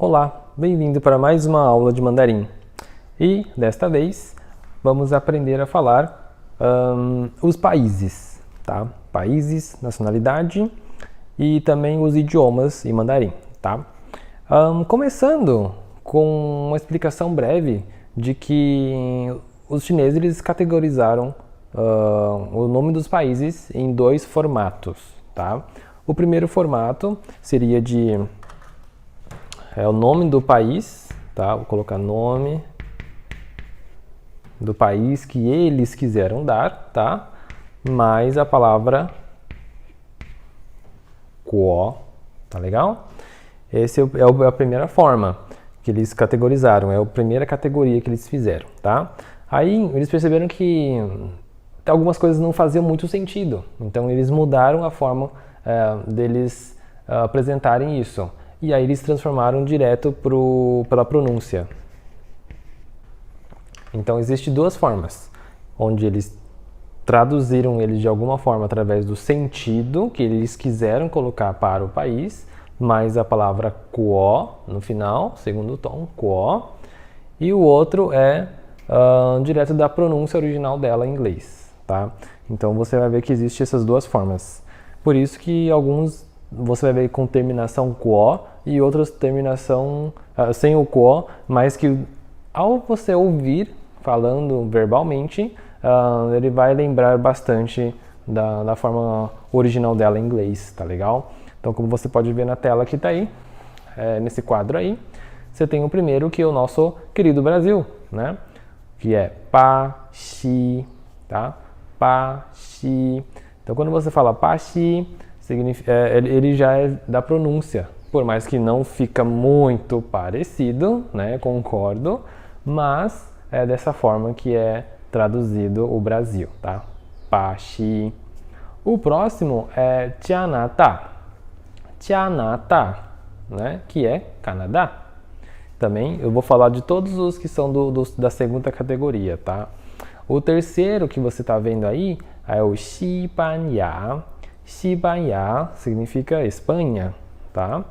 Olá, bem-vindo para mais uma aula de mandarim. E, desta vez, vamos aprender a falar os países, tá? Países, nacionalidade e também os idiomas em mandarim, tá? Começando com uma explicação breve de que os chineses eles categorizaram o nome dos países em dois formatos, tá? O primeiro formato seria o nome do país, tá? Vou colocar nome do país que eles quiseram dar, tá? Mais a palavra guo, tá legal? Essa é a primeira forma que eles categorizaram, é a primeira categoria que eles fizeram, tá? Aí eles perceberam que algumas coisas não faziam muito sentido, então eles mudaram a forma deles apresentarem isso. E aí eles transformaram direto pela pronúncia. Então existem duas formas, onde eles traduziram ele de alguma forma através do sentido que eles quiseram colocar para o país, mais a palavra guo no final, segundo tom, guo, e o outro é direto da pronúncia original dela em inglês, tá? Então você vai ver que existem essas duas formas. Por isso que alguns você vai ver com terminação guo e outras terminação sem o guo, mas que ao você ouvir falando verbalmente, ele vai lembrar bastante da forma original dela em inglês, tá legal? Então, como você pode ver na tela que tá aí, nesse quadro aí, você tem o primeiro que é o nosso querido Brasil, né? Que é Paxi, tá? Paxi. Então, quando você fala Paxi, ele já é da pronúncia, por mais que não fica muito parecido, né? Concordo, mas é dessa forma que é traduzido o Brasil, tá? Paxi. O próximo é Tianata. Tianata, né? Que é Canadá. Também eu vou falar de todos os que são da segunda categoria, tá? O terceiro que você está vendo aí é o Xibanya. Xibanya significa Espanha, tá?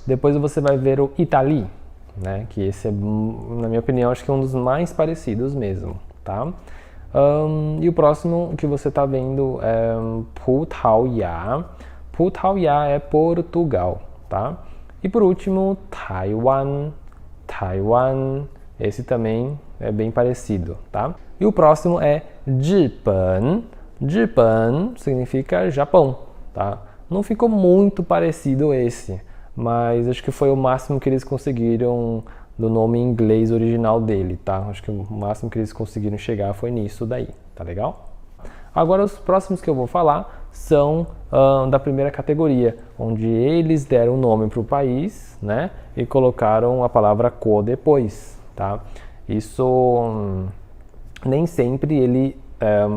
Depois você vai ver o Itali, né? Que esse é, na minha opinião, acho que é um dos mais parecidos mesmo, tá? E o próximo que você está vendo é Putalya. Putalya é Portugal, tá? E por último, Taiwan. Taiwan, esse também é bem parecido, tá? E o próximo é Japan. Japan significa Japão, tá? Não ficou muito parecido esse, mas acho que foi o máximo que eles conseguiram do nome em inglês original dele, tá? Acho que o máximo que eles conseguiram chegar foi nisso daí, tá legal? Agora os próximos que eu vou falar são da primeira categoria, onde eles deram o nome para o país, né? E colocaram a palavra co depois, tá? Isso nem sempre ele,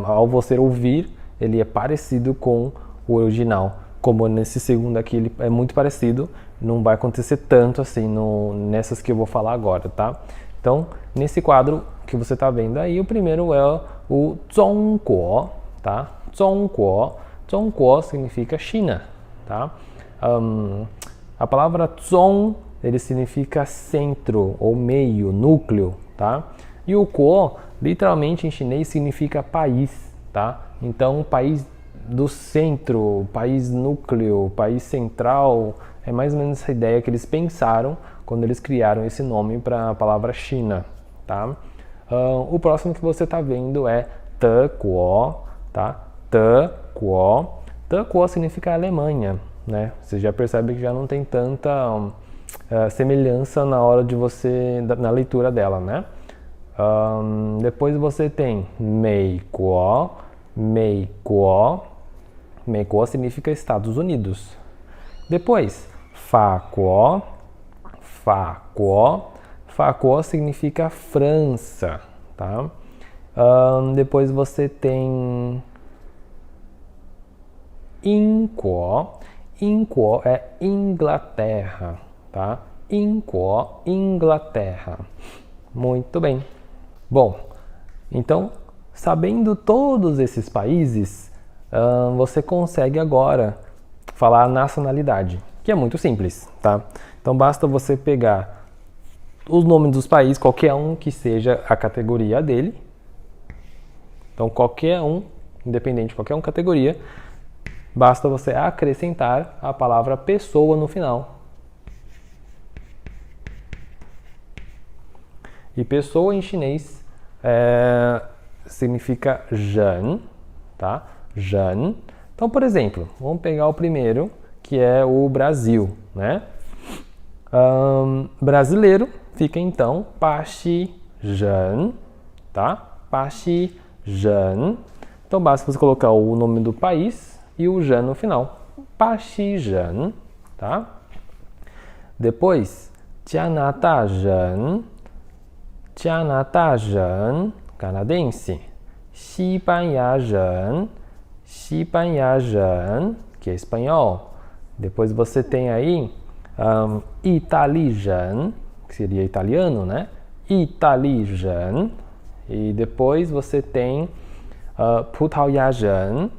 ao você ouvir, ele é parecido com o original. Como nesse segundo aqui ele é muito parecido, não vai acontecer tanto assim nessas que eu vou falar agora, tá? Então, nesse quadro que você está vendo aí, o primeiro é o Zhongguo, tá? Zhongguo. Zhongguo significa China, tá? A palavra Zhong, ele significa centro ou meio, núcleo, tá? E o Guo, literalmente em chinês, significa país, tá? Então, país do centro, país núcleo, país central, é mais ou menos essa ideia que eles pensaram quando eles criaram esse nome para a palavra China, tá? O próximo que você está vendo é Deguo, tá? Deguo. Deguo significa Alemanha, né? Você já percebe que já não tem tanta semelhança na hora de na leitura dela, né? Depois você tem Meiguo. Meiguo. Meiguo significa Estados Unidos. Depois, Faguo. Faguo. Faguo significa França, tá? Depois você tem Inguo. Inguo é Inglaterra, tá? Inguo, Inglaterra. Muito bem. Bom, então, sabendo todos esses países, você consegue agora falar a nacionalidade, que é muito simples, tá? Então basta você pegar os nomes dos países, qualquer um que seja a categoria dele. Então qualquer um, independente de qualquer uma categoria, basta você acrescentar a palavra pessoa no final. E pessoa em chinês significa zhen, tá? Zhen. Então, por exemplo, vamos pegar o primeiro, que é o Brasil, né? Brasileiro fica então pa xi zhen, tá? Pa xi zhen. Então basta você colocar o nome do país e o zhen no final. Pa xi zhen, tá? Depois, Jianada zhen, Jianada zhen, canadense. Xibanya zhen, Xibanya zhen, que é espanhol. Depois você tem aí Italian, que seria italiano, né? Italian. E depois você tem Putaoyazhen,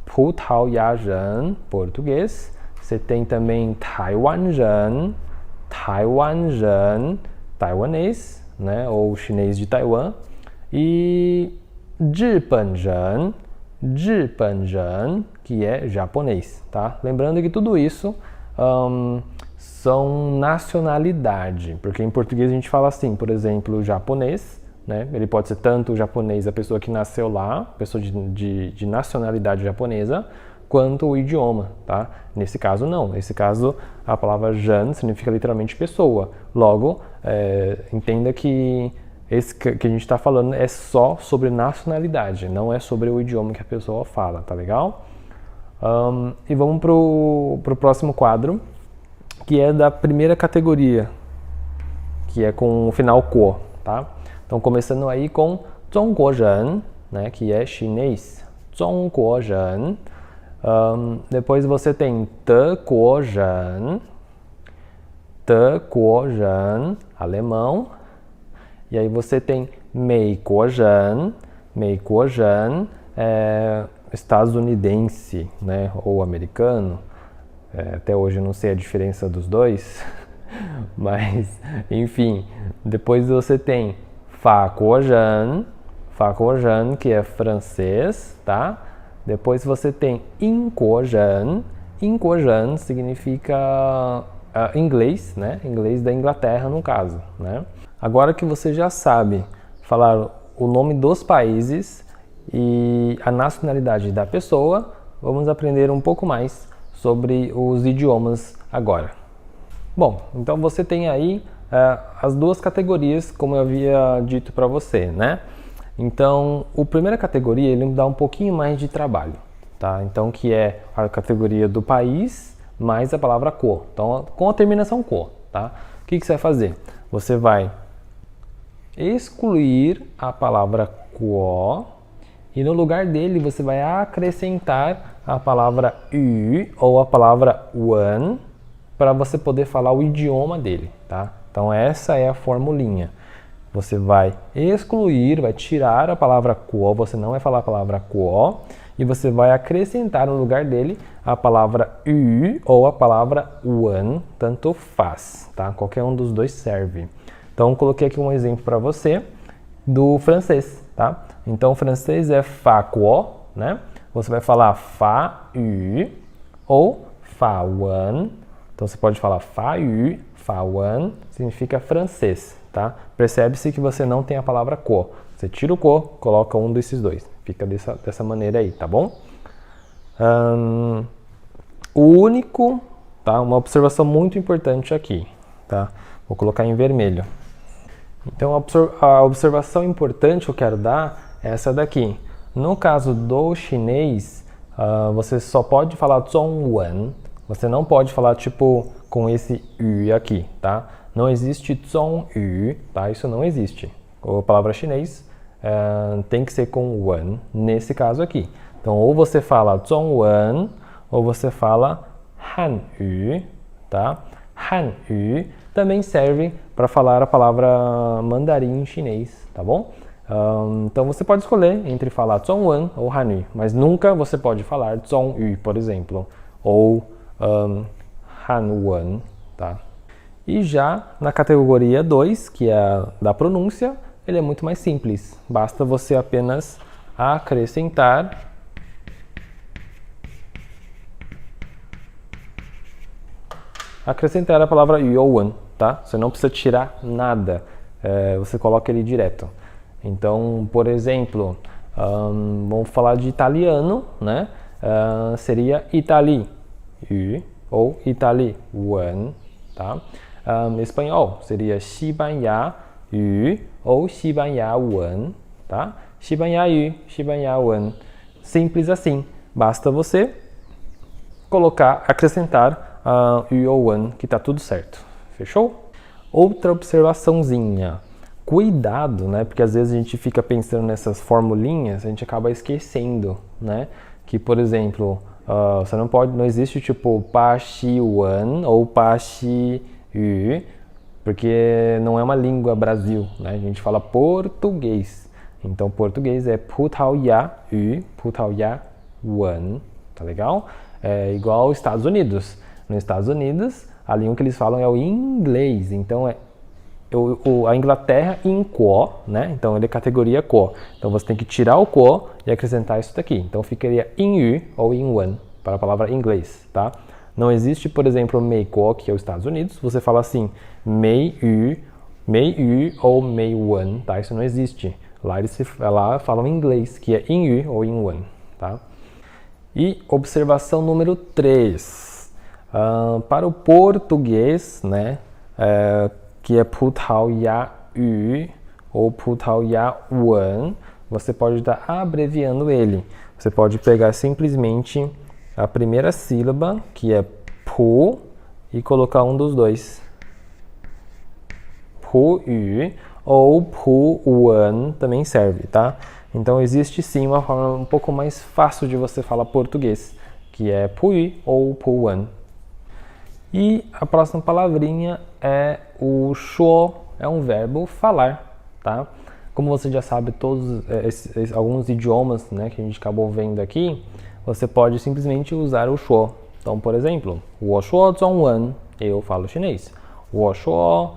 Putaoyazhen, português. Você tem também Taiwanzhen, Taiwanzhen, taiwanês, né? Ou chinês de Taiwan. E Zhibanzhen, Zhibanzhen, que é japonês, tá? Lembrando que tudo isso são nacionalidade, porque em português a gente fala assim, por exemplo, japonês, né? Ele pode ser tanto o japonês, a pessoa que nasceu lá, pessoa de nacionalidade japonesa, quanto o idioma, tá? Nesse caso não, nesse caso a palavra zhen significa literalmente pessoa, logo entenda que esse que a gente está falando é só sobre nacionalidade, não é sobre o idioma que a pessoa fala, tá legal? E vamos pro próximo quadro, que é da primeira categoria, que é com o final ko, tá? Então começando aí com Zhongguozhen, né, que é chinês, Zhongguozhen. Depois você tem Deguozhen, Deguozhen, alemão. E aí você tem Meiguozhen, Meiguozhen é estadunidense, né, ou americano. Até hoje eu não sei a diferença dos dois, mas enfim. Depois você tem Faguozhen, Faguozhen, que é francês, tá? Depois você tem Inguozhen, Inguozhen significa inglês, né? Inglês da Inglaterra no caso, né? Agora que você já sabe falar o nome dos países e a nacionalidade da pessoa, vamos aprender um pouco mais sobre os idiomas agora. Bom, então você tem aí as duas categorias, como eu havia dito para você, né? Então, a primeira categoria, ele dá um pouquinho mais de trabalho, tá? Então, que é a categoria do país mais a palavra ko. Então, com a terminação ko, tá? O que você vai fazer? Você vai excluir a palavra ko e no lugar dele você vai acrescentar a palavra yu ou a palavra wen para você poder falar o idioma dele, tá? Então essa é a formulinha. Você vai excluir, vai tirar a palavra ko, você não vai falar a palavra ko e você vai acrescentar no lugar dele a palavra yu ou a palavra wen, tanto faz, tá? Qualquer um dos dois serve. Então, coloquei aqui um exemplo para você do francês, tá? Então, o francês é fa guo, né? Você vai falar fa yu ou fa wen. Então, você pode falar fa yu, fa wen, significa francês, tá? Percebe-se que você não tem a palavra ko. Você tira o ko, coloca um desses dois. Fica dessa maneira aí, tá bom? O único, tá? Uma observação muito importante aqui, tá? Vou colocar em vermelho. Então, a observação importante que eu quero dar é essa daqui. No caso do chinês, você só pode falar zhongwen. Você não pode falar tipo com esse yu aqui, tá? Não existe zhongyu, tá? Isso não existe. A palavra chinês tem que ser com wen, nesse caso aqui. Então, ou você fala zhongwen, ou você fala hanyu, tá? Hanyu também serve para falar a palavra mandarim em chinês, tá bom? Então você pode escolher entre falar zhongwen ou hanyu, mas nunca você pode falar zhongyu, por exemplo, ou Hanwon, tá? E já na categoria 2, que é a da pronúncia, ele é muito mais simples. Basta você apenas acrescentar a palavra yuan, tá? Você não precisa tirar nada, você coloca ele direto. Então, por exemplo, vamos falar de italiano, né? Seria Itali, yu, ou Itali, wen, tá? Espanhol seria 西班牙语 ou 西班牙文, tá? 西班牙语, 西班牙文. Simples assim. Basta você acrescentar yu ou wen, que tá tudo certo. Fechou? Outra observaçãozinha. Cuidado, né? Porque às vezes a gente fica pensando nessas formulinhas, a gente acaba esquecendo, né? Que, por exemplo, você não existe tipo pa xi wen ou pa xi yu, porque não é uma língua Brasil, né? A gente fala português. Então, português é Putauya yu, Putauya wen, tá legal? É igual aos Estados Unidos. Nos Estados Unidos, a língua que eles falam é o inglês. Então, a Inglaterra em quo, né? Então, ele é categoria quo. Então, você tem que tirar o quo e acrescentar isso daqui. Então, ficaria in yu ou in wen para a palavra inglês, tá? Não existe, por exemplo, mei quo, que é os Estados Unidos. Você fala assim, mei yu ou mei wen, tá? Isso não existe. Lá eles falam inglês, que é in yu ou in wen, tá? E observação número 3. Para o português, né? Que é Putauya yu ou Putauya wen, você pode estar abreviando ele. Você pode pegar simplesmente a primeira sílaba, que é pu, e colocar um dos dois. Pu yu ou pu wen também serve, tá? Então existe sim uma forma um pouco mais fácil de você falar português, que é pu yu ou pu wen. E a próxima palavrinha é o shuo, é um verbo falar, tá? Como você já sabe, alguns idiomas, né, que a gente acabou vendo aqui, você pode simplesmente usar o shuo. Então, por exemplo, 我说中文, eu falo chinês. 我说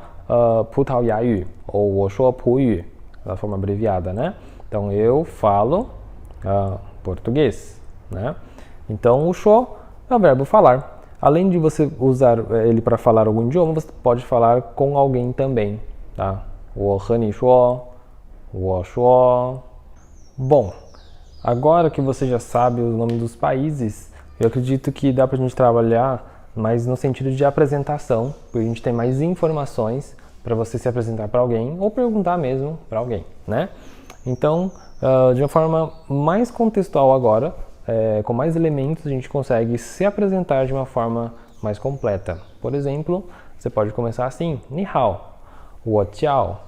葡萄牙语 ou 我说葡语, da forma abreviada, né? Então, eu falo português, né? Então, o shuo é o verbo falar. Além de você usar ele para falar algum idioma, você pode falar com alguém também, tá? 我和你说, 我说. Bom, agora que você já sabe o nome dos países, eu acredito que dá pra gente trabalhar mais no sentido de apresentação, porque a gente tem mais informações para você se apresentar para alguém ou perguntar mesmo para alguém, né? Então, de uma forma mais contextual agora, com mais elementos, a gente consegue se apresentar de uma forma mais completa. Por exemplo, você pode começar assim, 你好, 我叫,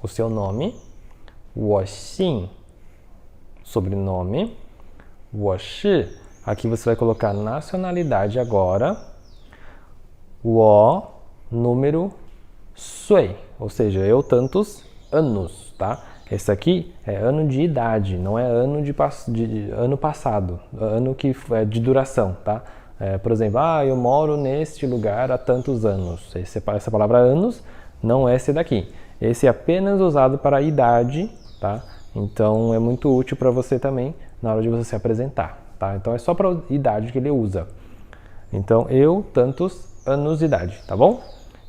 o seu nome, 我姓, sobrenome, 我是, aqui você vai colocar nacionalidade agora, 我, número, 岁, ou seja, eu tantos anos, tá? Esse aqui é ano de idade, não é ano de ano passado, ano que é de duração, tá? Por exemplo, eu moro neste lugar há tantos anos. Essa palavra anos não é esse daqui. Esse é apenas usado para a idade, tá? Então é muito útil para você também na hora de você se apresentar, tá? Então é só para a idade que ele usa. Então eu tantos anos de idade, tá bom?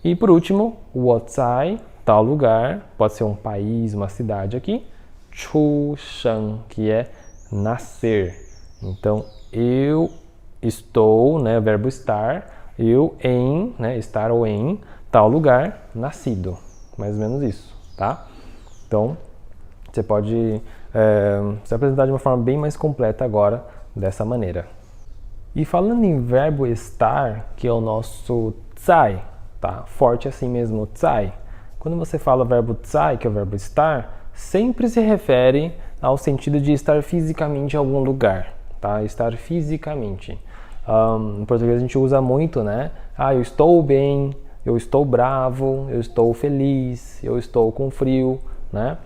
E por último, 我在 tal lugar, pode ser um país, uma cidade aqui, 出生, que é nascer. Então, eu estou, né, verbo estar, eu em, né, estar ou em, tal lugar, nascido. Mais ou menos isso, tá? Então, você pode se apresentar de uma forma bem mais completa agora, dessa maneira. E falando em verbo estar, que é o nosso 在, tá? Forte assim mesmo, 在. Quando você fala o verbo 在, que é o verbo estar, sempre se refere ao sentido de estar fisicamente em algum lugar, tá? Estar fisicamente. Em português a gente usa muito, né? Eu estou bem, eu estou bravo, eu estou feliz, eu estou com frio, né?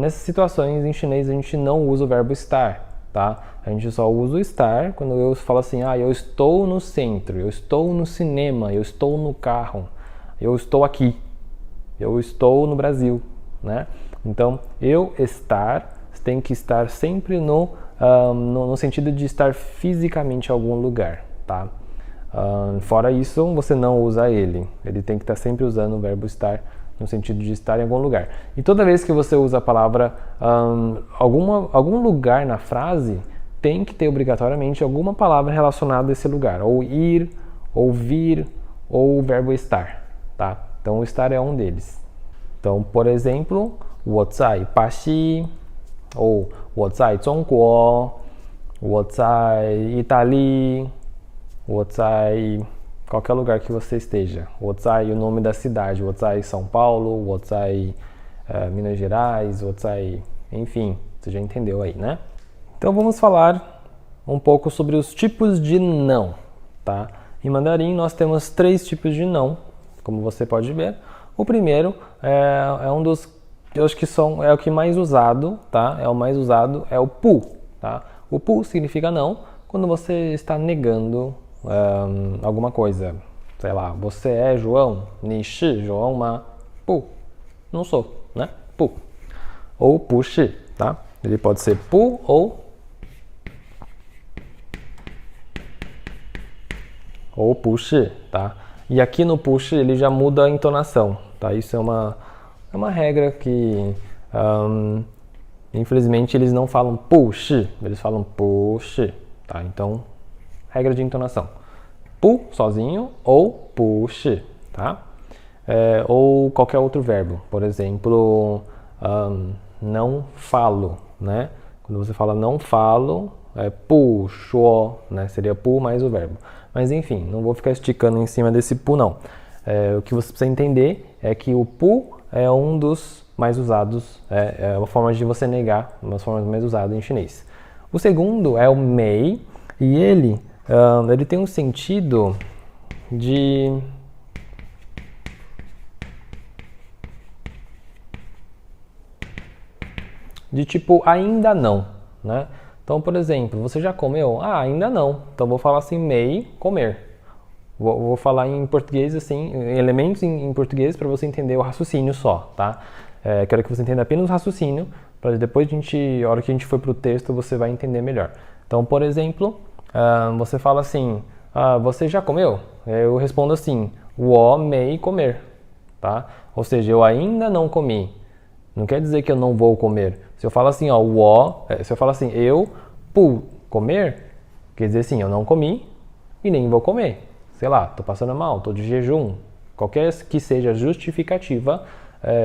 Nessas situações, em chinês, a gente não usa o verbo estar, tá? A gente só usa o estar quando eu falo assim, eu estou no centro, eu estou no cinema, eu estou no carro, eu estou aqui, eu estou no Brasil, né? Então, eu estar tem que estar sempre no sentido de estar fisicamente em algum lugar, tá? Fora isso, você não usa ele. Ele tem que estar sempre usando o verbo estar no sentido de estar em algum lugar. E toda vez que você usa a palavra algum lugar na frase, tem que ter obrigatoriamente alguma palavra relacionada a esse lugar. Ou ir, ou vir, ou o verbo estar, tá? Então, o estar é um deles. Então, por exemplo, 我在巴西 ou 我在中国 我在意大利 我在 qualquer lugar que você esteja. 我在 o nome da cidade. 我在 São Paulo, 我在 Minas Gerais, 我在... Enfim, você já entendeu aí, né? Então vamos falar um pouco sobre os tipos de não, tá? Em mandarim nós temos 3 tipos de não, como você pode ver. O primeiro é um dos, eu acho que é o que mais usado, tá? É o mais usado, é o pu, tá? O pu significa não quando você está negando alguma coisa. Sei lá, você é João? 你是 João ma? Pu, não sou, né? Pu. Ou pu shi, tá? Ele pode ser pu ou pu shi, tá? E aqui no pu shi ele já muda a entonação, tá? Isso é uma regra que infelizmente eles não falam pu shi, eles falam pu shi, tá? Então, regra de entonação. Pu sozinho ou pu shi, tá? Ou qualquer outro verbo, por exemplo, não falo, né? Quando você fala não falo, é pu shuo, né? Seria pu mais o verbo. Mas enfim, não vou ficar esticando em cima desse pu não. O que você precisa entender é que o pu é um dos mais usados, é uma forma de você negar, uma das formas mais usadas em chinês. O segundo é o mei, e ele tem um sentido de tipo ainda não, né? Então, por exemplo, você já comeu? Ainda não. Então, vou falar assim, mei, comer. Vou falar em português, assim, elementos em português para você entender o raciocínio só, tá? Quero que você entenda apenas o raciocínio, para depois a hora que a gente for para o texto, você vai entender melhor. Então, por exemplo, você fala assim, você já comeu? Eu respondo assim, 我没 comer, tá? Ou seja, eu ainda não comi. Não quer dizer que eu não vou comer. Se eu falo assim, se eu falo assim, eu pu comer, quer dizer assim, eu não comi e nem vou comer. Sei lá, tô passando mal, tô de jejum. Qualquer que seja a justificativa,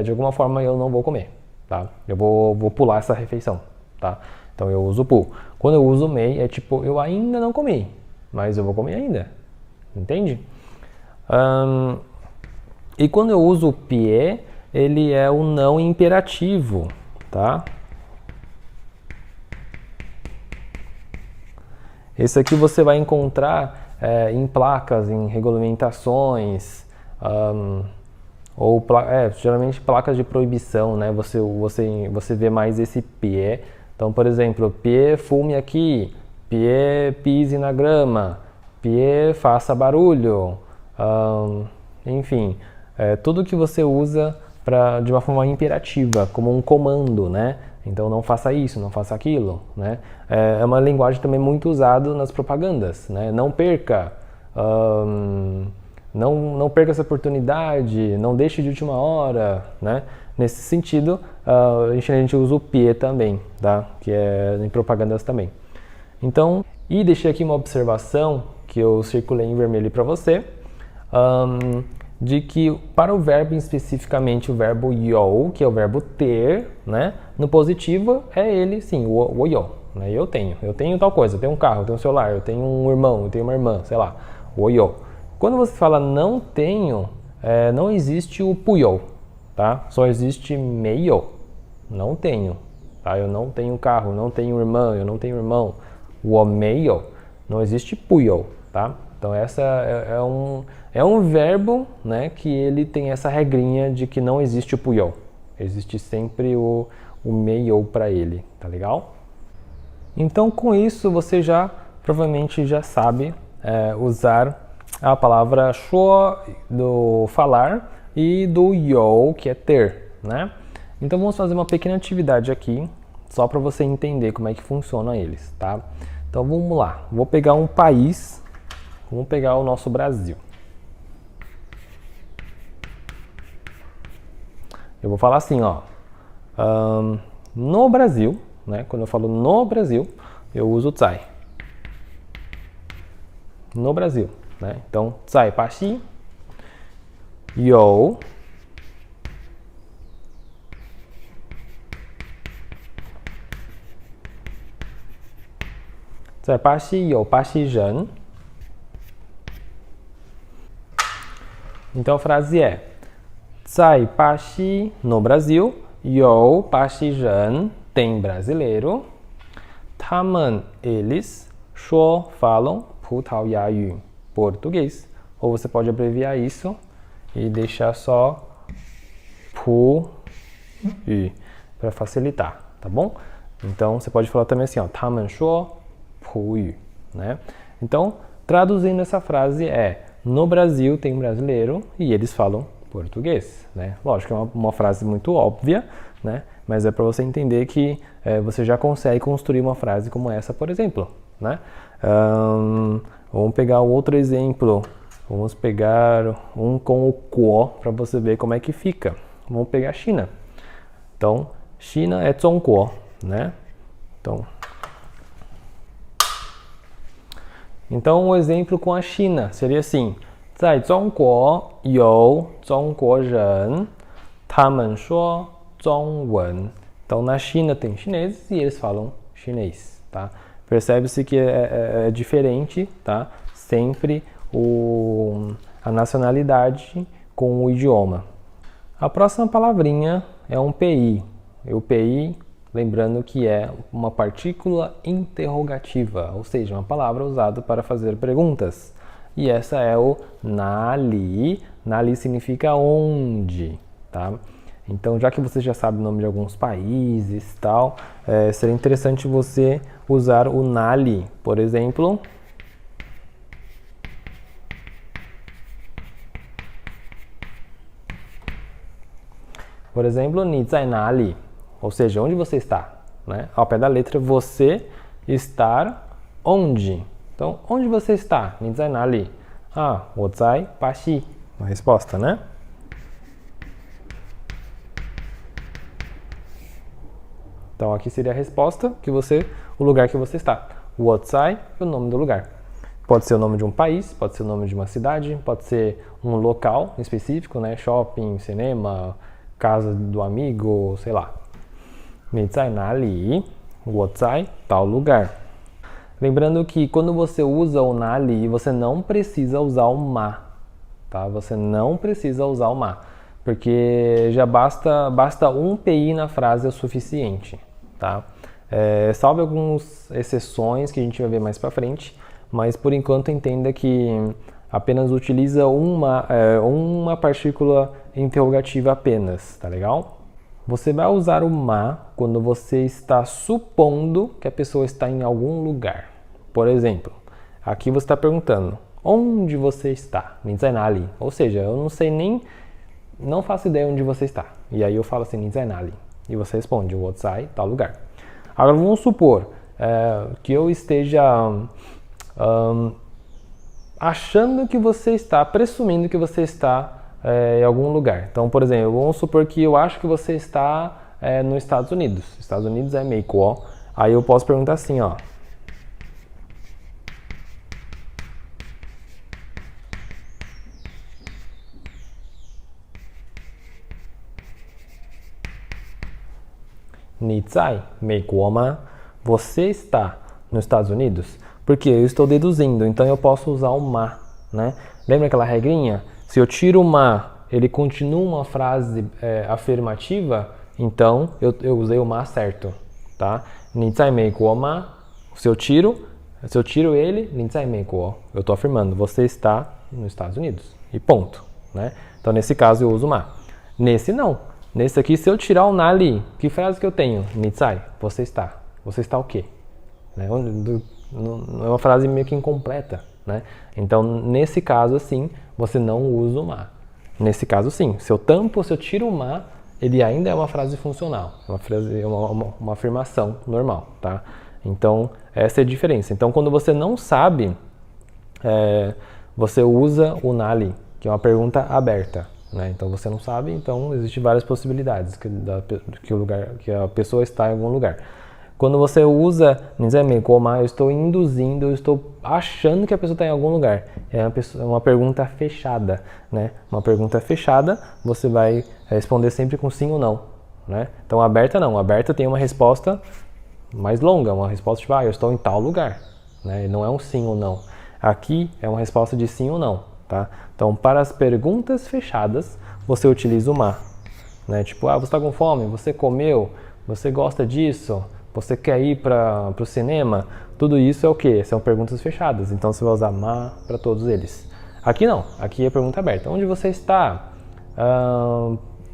de alguma forma eu não vou comer, tá? Eu vou pular essa refeição, tá? Então eu uso pu. Quando eu uso mei, é tipo, eu ainda não comi, mas eu vou comer ainda. Entende? E quando eu uso o pie, ele é o não imperativo, tá? Esse aqui você vai encontrar em placas, em regulamentações, ou geralmente placas de proibição, né? Você vê mais esse pie. Então, por exemplo, pie fume aqui, pie pise na grama, pie faça barulho, enfim, tudo que você usa de uma forma imperativa, como um comando, né? Então não faça isso, não faça aquilo, né? É uma linguagem também muito usada nas propagandas, né? Não perca, não perca essa oportunidade, não deixe de última hora, né? Nesse sentido, a gente usa o pie também, tá? Que é em propagandas também. Então, e deixei aqui uma observação que eu circulei em vermelho para você, de que para o verbo especificamente, o verbo you, que é o verbo ter, né? No positivo é ele, sim, o you, né? Eu tenho tal coisa, eu tenho um carro, eu tenho um celular, eu tenho um irmão, eu tenho uma irmã, sei lá, o you. Quando você fala não tenho, não existe o puyo, tá? Só existe meio, não tenho, tá? Eu não tenho carro, não tenho irmã, eu não tenho irmão, o meio, não existe puyo, tá? Então essa é um verbo, né, que ele tem essa regrinha de que não existe o puyo. Existe sempre o meio para ele, tá legal? Então, com isso, você já provavelmente já sabe usar a palavra 说 do falar e do 有 que é ter, né? Então, vamos fazer uma pequena atividade aqui, só para você entender como é que funciona eles, tá? Então, vamos lá. Vou pegar um país, vamos pegar o nosso Brasil. Eu vou falar assim, ó. No Brasil, né? Quando eu falo no Brasil, eu uso 在. No Brasil, né? Então, 在巴西有 在巴西有巴西人. Então a frase é 在巴西 no Brasil 有巴西人 tem brasileiro. 他们 eles 说 falam 葡萄牙语 português. Ou você pode abreviar isso e deixar só 葡语 para facilitar, tá bom? Então você pode falar também assim, ó, 他们说葡语, né? Então, traduzindo essa frase é: no Brasil tem brasileiro e eles falam português, né? Lógico, é uma frase muito óbvia, né? Mas é para você entender que você já consegue construir uma frase como essa, por exemplo, né? Vamos pegar outro exemplo. Vamos pegar um com o 国 para você ver como é que fica. Vamos pegar a China. Então, China é 中国, né? Então, um exemplo com a China seria assim: 在中国有中国人，他们说中文. Então, na China tem chineses e eles falam chinês, tá? Percebe-se que é diferente, tá? Sempre a nacionalidade com o idioma. A próxima palavrinha é um PI. E o PI, lembrando que é uma partícula interrogativa, ou seja, uma palavra usada para fazer perguntas. E essa é o 哪里. 哪里 significa onde, tá? Então, já que você já sabe o nome de alguns países e tal, seria interessante você usar o 哪里, por exemplo. Por exemplo, 你在哪里? Ou seja, onde você está, né? Ao pé da letra, você estar onde? Então, onde você está? 你在哪里? Ah, 我在巴西. Uma resposta, né? Então, aqui seria a resposta, o lugar que você está. 我在 é o nome do lugar. Pode ser o nome de um país, pode ser o nome de uma cidade, pode ser um local específico, né? Shopping, cinema, casa do amigo, sei lá. 你在哪里? 我在 tal lugar. Lembrando que quando você usa o 哪里, você não precisa usar o 嘛, tá? Você não precisa usar o 嘛, porque já basta um PI na frase é o suficiente, tá? Salve algumas exceções que a gente vai ver mais pra frente, mas por enquanto entenda que apenas utiliza uma partícula interrogativa apenas, tá legal? Você vai usar o 嘛 quando você está supondo que a pessoa está em algum lugar. Por exemplo, aqui você está perguntando, onde você está? 你在哪里? Ou seja, eu não faço ideia onde você está. E aí eu falo assim, 你在哪里? E você responde, 我在 tal lugar. Agora vamos supor que eu esteja achando que você está, presumindo que você está em algum lugar. Então, por exemplo, vamos supor que eu acho que você está nos Estados Unidos. Estados Unidos é 美国. Aí eu posso perguntar assim, ó. Ni zai Meikuo ma? Você está nos Estados Unidos? Porque eu estou deduzindo, então eu posso usar o ma, né? Lembra aquela regrinha? Se eu tiro o ma, ele continua uma frase afirmativa, então eu usei o ma certo, tá? Ni zai Meikuo ma? Se eu tiro ele, ni zai Meikuo. Eu estou afirmando, você está nos Estados Unidos. E ponto, né? Então nesse caso eu uso ma. Nesse não. Nesse aqui, se eu tirar o 哪里, que frase que eu tenho? 你在, você está. Você está o quê? né? É uma frase meio que incompleta, né? Então, nesse caso, assim, você não usa o ma. Nesse caso, sim. Se eu tampo, se eu tiro o ma, ele ainda é uma frase funcional, uma afirmação normal, tá? Então, essa é a diferença. Então, quando você não sabe, você usa o nali, que é uma pergunta aberta, né? Então, você não sabe, então existem várias possibilidades que a pessoa está em algum lugar. Quando você usa nizeme koma, eu estou induzindo, eu estou achando que a pessoa está em algum lugar. É uma pergunta fechada, né? Uma pergunta fechada, você vai responder sempre com sim ou não, né? Então, aberta não. Aberta tem uma resposta mais longa, uma resposta tipo, eu estou em tal lugar, né? Não é um sim ou não. Aqui é uma resposta de sim ou não, tá? Então, para as perguntas fechadas, você utiliza o ma, né? Tipo, você está com fome? Você comeu? Você gosta disso? Você quer ir para o cinema? Tudo isso é o quê? São perguntas fechadas. Então você vai usar ma para todos eles. Aqui não. Aqui é pergunta aberta. Onde você está?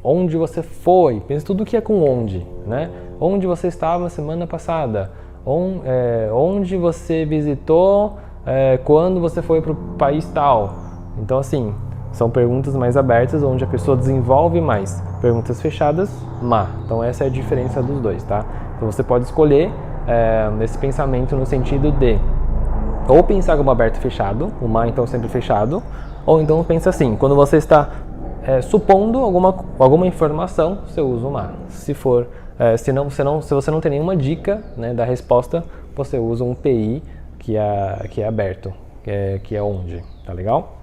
Onde você foi? Pensa tudo que é com onde, né? Onde você estava semana passada? Onde você visitou quando você foi para o país tal? Então assim, são perguntas mais abertas, onde a pessoa desenvolve mais. Perguntas fechadas, ma. Então essa é a diferença dos dois, tá? Então você pode escolher esse pensamento no sentido de ou pensar como aberto e fechado, o ma então sempre fechado, ou então pensa assim, quando você está supondo alguma informação, você usa o ma. Se você não tem nenhuma dica, né, da resposta, você usa um pi que é aberto, que é onde, tá legal?